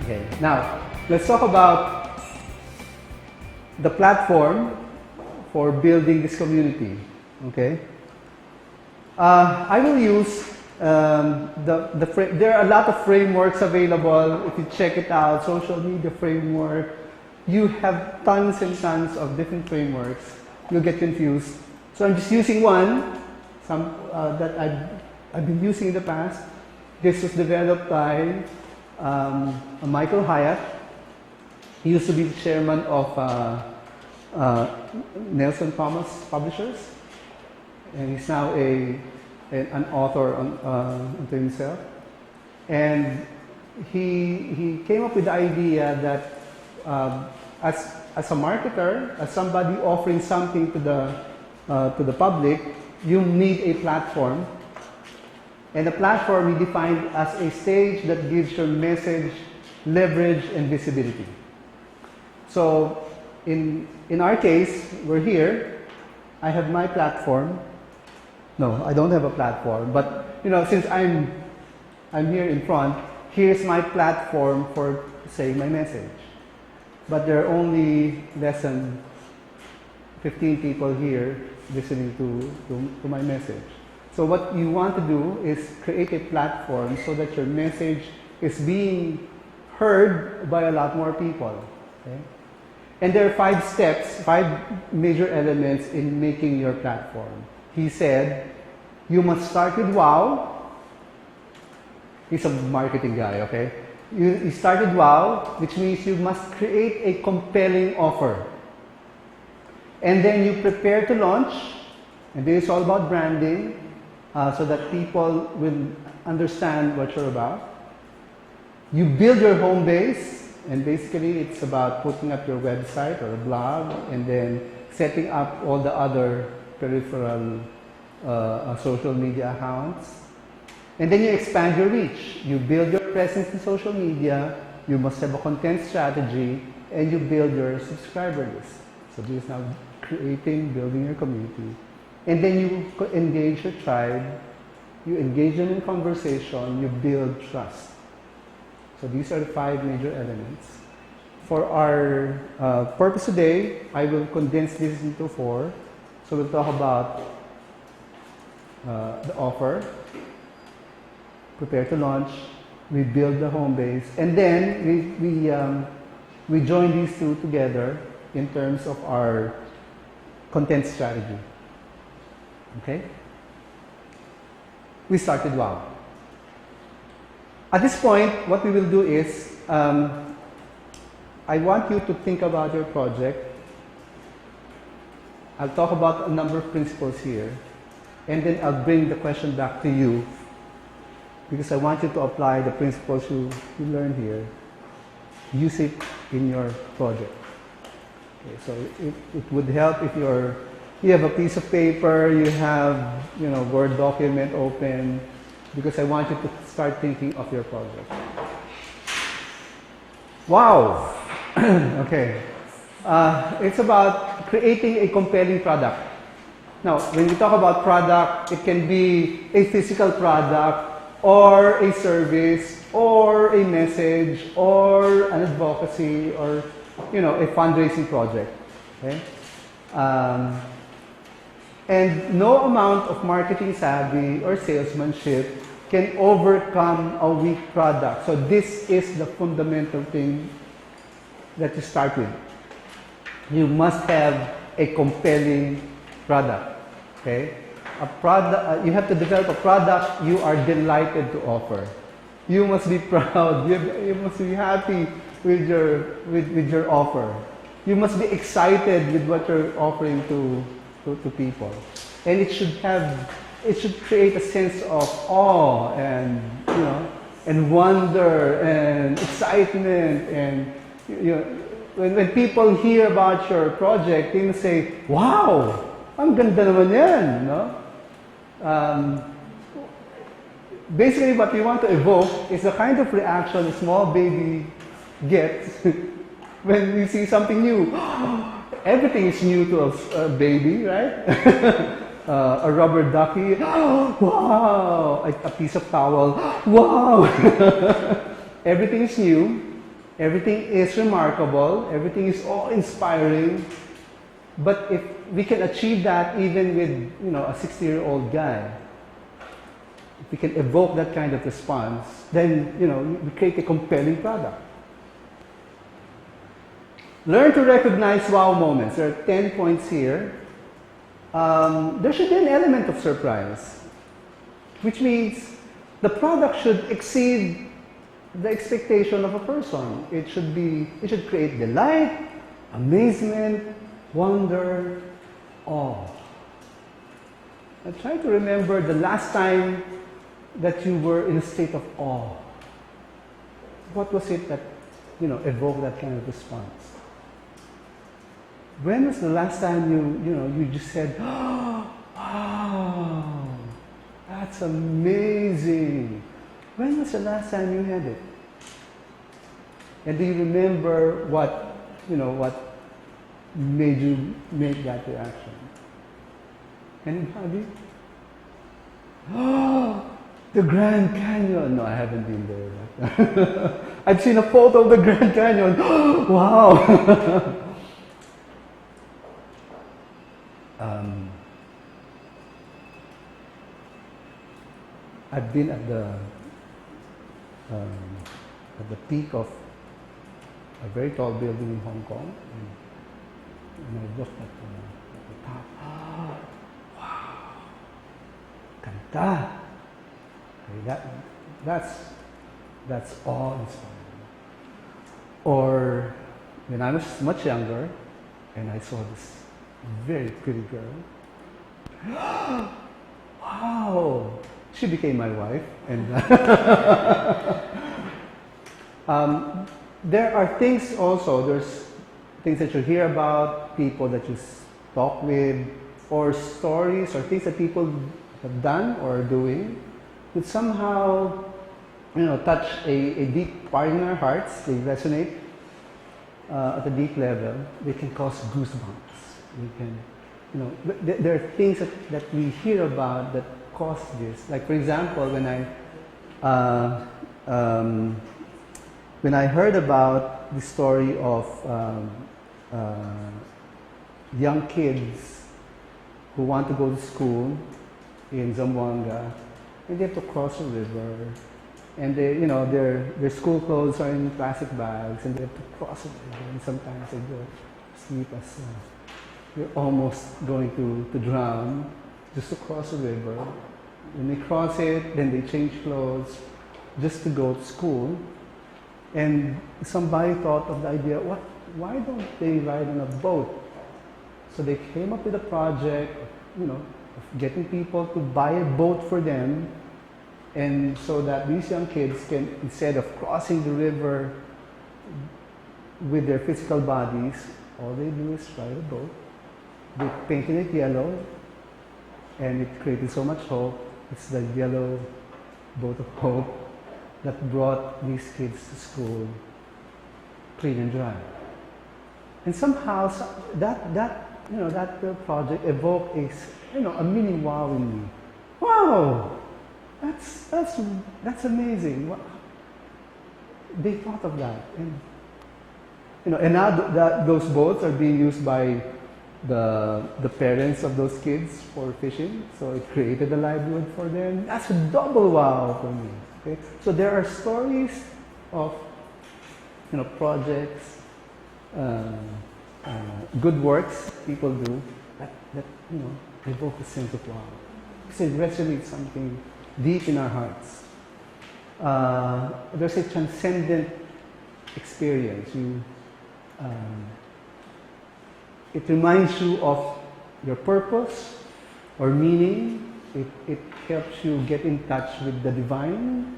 Okay, now let's talk about the platform for building this community. Okay, I will use there are a lot of frameworks available. If you check it out, social media framework, you have tons and tons of different frameworks. You'll get confused. So I'm just using one, that I've been using in the past. This was developed by Michael Hyatt. He used to be the chairman of Nelson Thomas Publishers, and he's now an author unto himself. And he came up with the idea that as a marketer, as somebody offering something to the public, you need a platform. And the platform he defined as a stage that gives your message leverage and visibility. So in our case, we're here. I have my platform. No, I don't have a platform, but since I'm here in front, here's my platform for saying my message. But there are only less than 15 people here listening to my message. So what you want to do is create a platform so that your message is being heard by a lot more people. Okay? And there are 5 steps, 5 major elements in making your platform. He said, you must start with wow. He's a marketing guy, okay? You start with wow, which means you must create a compelling offer. And then you prepare to launch, and this is all about branding, so that people will understand what you're about. You build your home base, and basically it's about putting up your website or a blog, and then setting up all the other peripheral social media accounts. And then you expand your reach. You build your presence in social media, you must have a content strategy, and you build your subscriber list. So this is now building your community. And then you engage your tribe, you engage them in conversation, you build trust. So these are the 5 major elements. For our purpose today, I will condense this into 4. So we'll talk about the offer, prepare to launch, we build the home base, and then we join these 2 together in terms of our content strategy. Okay? We started wow. At this point, what we will do is, I want you to think about your project. I'll talk about a number of principles here, and then I'll bring the question back to you, because I want you to apply the principles you learned here. Use it in your project. Okay, so it would help if you have a piece of paper, you have Word document open, because I want you to start thinking of your project. Wow! Okay. It's about creating a compelling product. Now, when we talk about product, it can be a physical product, or a service, or a message, or an advocacy, or a fundraising project. Okay? And no amount of marketing savvy or salesmanship can overcome a weak product. So this is the fundamental thing that you start with. You must have a compelling product. Okay? A product, you have to develop a product you are delighted to offer. You must be proud. You must be happy with your offer. You must be excited with what you're offering to people, and it should create a sense of awe and and wonder and excitement, and when people hear about your project, they will say, "Wow, ang ganda naman yan," no? Basically, what we want to evoke is the kind of reaction a small baby gets when we see something new. Everything is new to a baby, right? A rubber ducky, wow! A piece of towel, wow! Everything is new, Everything is remarkable. Everything is awe-inspiring. But if we can achieve that even with, a 60-year-old guy, if we can evoke that kind of response, then, we create a compelling product. Learn to recognize wow moments. There are 10 points here. There should be an element of surprise, which means the product should exceed the expectation of a person. It should create delight, amazement, wonder, awe. I try to remember the last time that you were in a state of awe. What was it that, evoked that kind of response? When was the last time you just said, oh, wow, that's amazing? When was the last time you had it? And do you remember what made you make that reaction? Anybody? Oh, the Grand Canyon. No, I haven't been there. I've seen a photo of the Grand Canyon. Wow. I've been at the peak of a very tall building in Hong Kong, and I looked at the top. Oh, wow, ganda. Okay, that's awe-inspiring. Or when I was much younger, and I saw this very pretty girl. Wow! She became my wife, and there are things also. There's things that you hear about, people that you talk with, or stories or things that people have done or are doing that somehow, touch a deep part in our hearts. They resonate at a deep level. They can cause goosebumps. We can, there are things that we hear about that cause this. Like, for example, when I heard about the story of young kids who want to go to school in Zamboanga, and they have to cross a river, and their school clothes are in plastic bags, and they have to cross a river, and sometimes they go sleep as they're almost going to drown just to cross a river. When they cross it, then they change clothes just to go to school. And somebody thought of the idea, why don't they ride on a boat? So they came up with a project, of getting people to buy a boat for them, and so that these young kids can, instead of crossing the river with their physical bodies, all they do is ride a boat. They painted it yellow, and it created so much hope. It's the yellow boat of hope that brought these kids to school clean and dry. And somehow that project evoked a mini wow in me. Wow, that's amazing. They thought of that, and now those boats are being used by the parents of those kids for fishing, so it created a livelihood for them. That's a double wow for me. Okay? So there are stories of projects, good works people do that evoke a sense of wow. Because it resonates something deep in our hearts. There's a transcendent experience. It reminds you of your purpose or meaning. It helps you get in touch with the divine,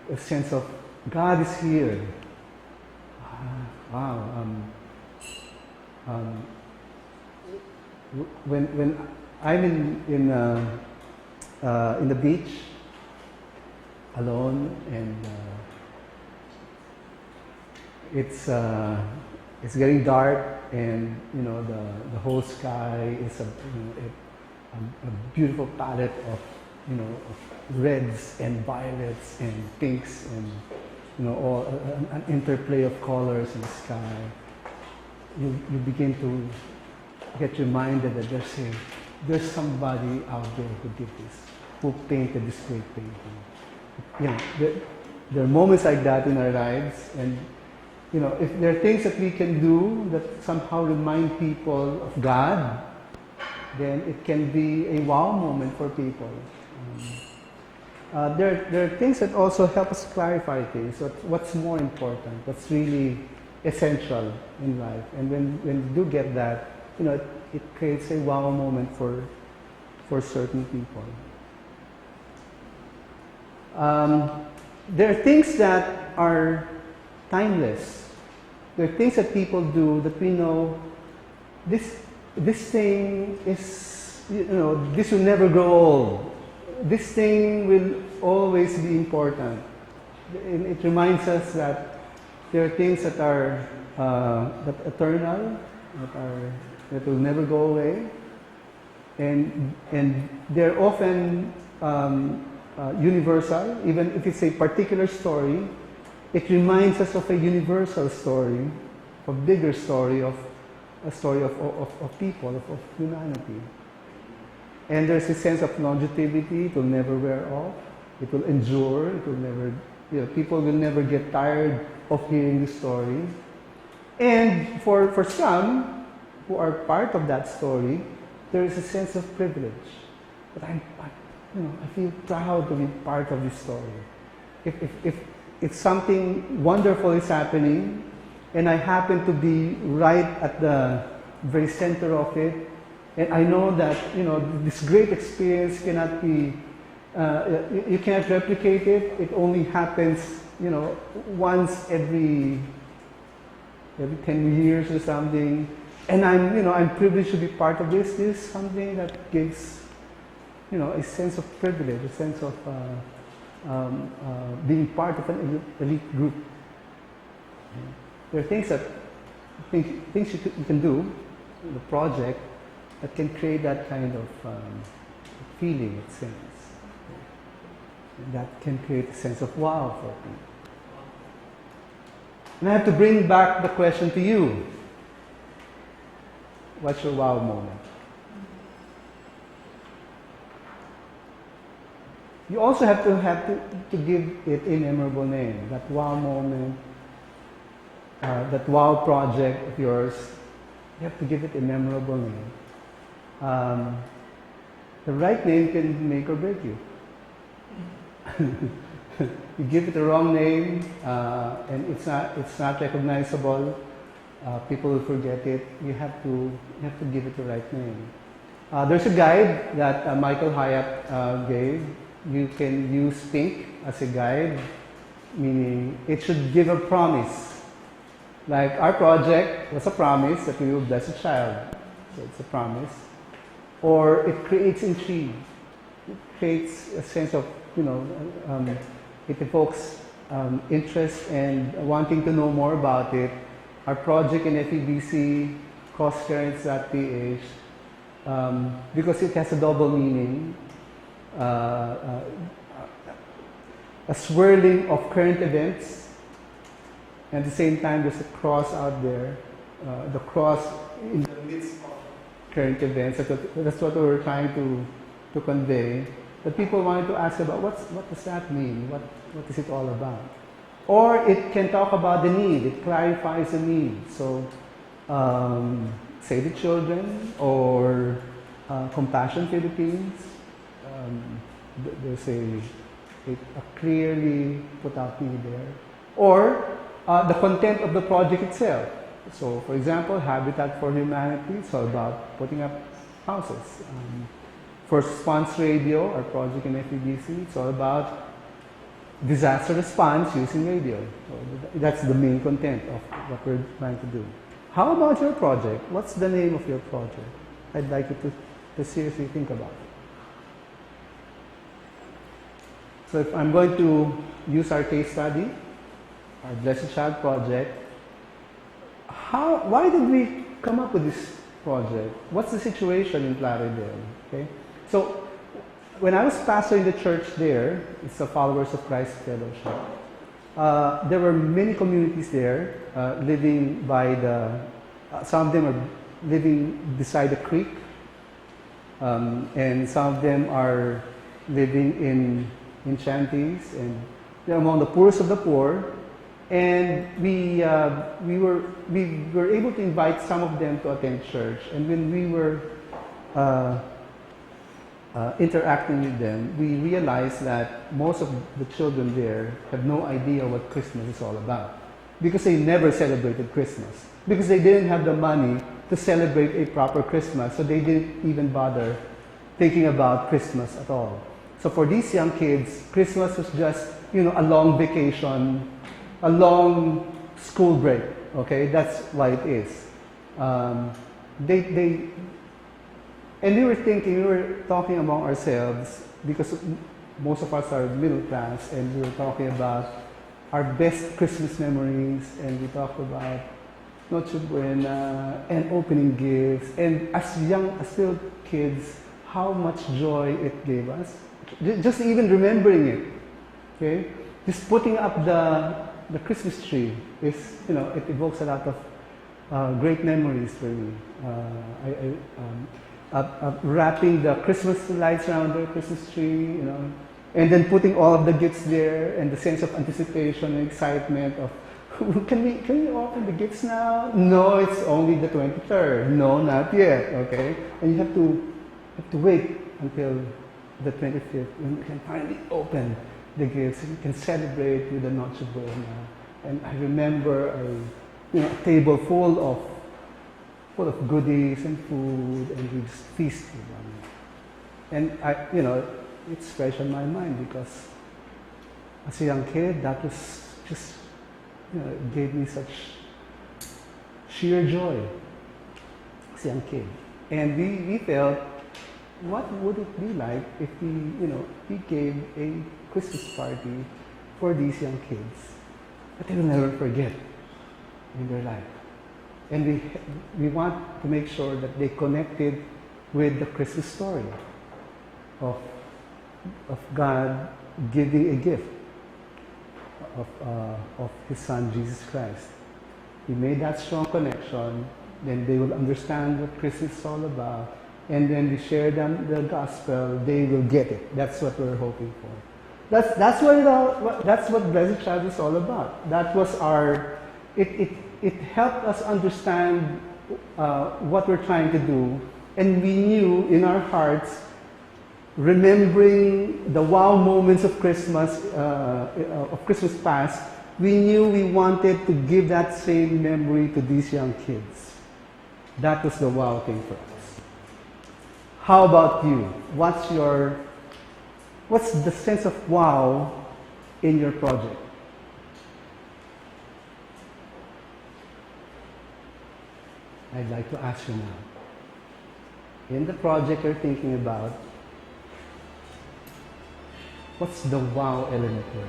a sense of God is here. Wow. When I'm in the beach alone, and it's getting dark, and the whole sky is a beautiful palette of of reds and violets and pinks, and or an interplay of colors in the sky, you begin to get reminded that there's somebody out there who did this, who painted this great painting. There are moments like that in our lives, and if there are things that we can do that somehow remind people of God, then it can be a wow moment for people. There are things that also help us clarify things. What's more important? What's really essential in life? And when you do get that, it creates a wow moment for certain people. There are things that are timeless. There are things that people do that we know this thing is, this will never grow old. This thing will always be important. And it reminds us that there are things that are that eternal, that will never go away, and they're often universal. Even if it's a particular story, it reminds us of a universal story, a bigger story of people, of humanity. And there's a sense of longevity. It will never wear off. It will endure. It will never, people will never get tired of hearing the story. And for some who are part of that story, there is a sense of privilege. But I feel proud to be part of this story. If something wonderful is happening, and I happen to be right at the very center of it, and I know that this great experience cannot be, you can't replicate it. It only happens, once every 10 years or something. And I'm privileged to be part of this. This is something that gives, a sense of privilege, a sense of being part of an elite group. There are things you can do in the project that can create that kind of feeling, it seems. That can create a sense of wow for people. And I have to bring back the question to you. What's your wow moment? You also have to give it a memorable name. That wow moment, that wow project of yours, you have to give it a memorable name. The right name can make or break you. You give it the wrong name, and it's not recognizable. People will forget it. You have to give it the right name. There's a guide that Michael Hyatt gave. You can use pink as a guide, meaning it should give a promise. Like our project was a promise that we will bless a child. So it's a promise. Or it creates intrigue. It creates a sense of, it evokes interest and wanting to know more about it. Our project in FEBC, crosscurrents.ph, because it has a double meaning, a swirling of current events, and at the same time there's a cross out there, the cross in the midst of current events. That's what we were trying to convey. But people wanted to ask about what does that mean? What is it all about? Or it can talk about the need. It clarifies the need. So, Save the Children or Compassion Philippines. There's a clearly put out need there. Or the content of the project itself. So, for example, Habitat for Humanity, it's all about putting up houses. First Response Radio, our project in FEBC, it's all about disaster response using radio. So that's the main content of what we're trying to do. How about your project? What's the name of your project? I'd like you to seriously think about it. So if I'm going to use our case study, our Blessed Child project, why did we come up with this project? What's the situation in Plaridel? Okay? So, when I was pastoring the church there, it's the Followers of Christ Fellowship. there were many communities there living by some of them are living beside the creek, and some of them are living in shanties, and they're among the poorest of the poor. And we were able to invite some of them to attend church. And when we were interacting with them, we realized that most of the children there have no idea what Christmas is all about, because they never celebrated Christmas, because they didn't have the money to celebrate a proper Christmas, so they didn't even bother thinking about Christmas at all. So for these young kids, Christmas was just, a long vacation, a long school break. Okay, that's why it is. And we were talking among ourselves, because most of us are middle class, and we were talking about our best Christmas memories, and we talked about Noche Buena and opening gifts, and as little kids, how much joy it gave us. Just even remembering it, okay? Just putting up the Christmas tree is, it evokes a lot of great memories for me. Wrapping the Christmas lights around the Christmas tree, and then putting all of the gifts there, and the sense of anticipation and excitement of, can we open the gifts now? No, it's only the 23rd. No, not yet. Okay, and you have to wait until the 25th when you can finally open the gifts, and you can celebrate with the Noche Buena. And I remember a table full of goodies and food, and we just feasted on it. And it's fresh on my mind, because as a young kid, that was just, it gave me such sheer joy as a young kid. And we felt, what would it be like if we gave a Christmas party for these young kids that they will never forget in their life. And we want to make sure that they connected with the Christmas story of God giving a gift of His Son, Jesus Christ. He made that strong connection, then they will understand what Christmas is all about, and then we share them the gospel, they will get it. That's what we're hoping for. That's what Blessed Child is all about. That was it helped us understand what we're trying to do, and we knew in our hearts, remembering the wow moments of Christmas past, we knew we wanted to give that same memory to these young kids. That was the wow thing for us. How about you? What's the sense of wow in your project? I'd like to ask you now. In the project you're thinking about, what's the wow element here?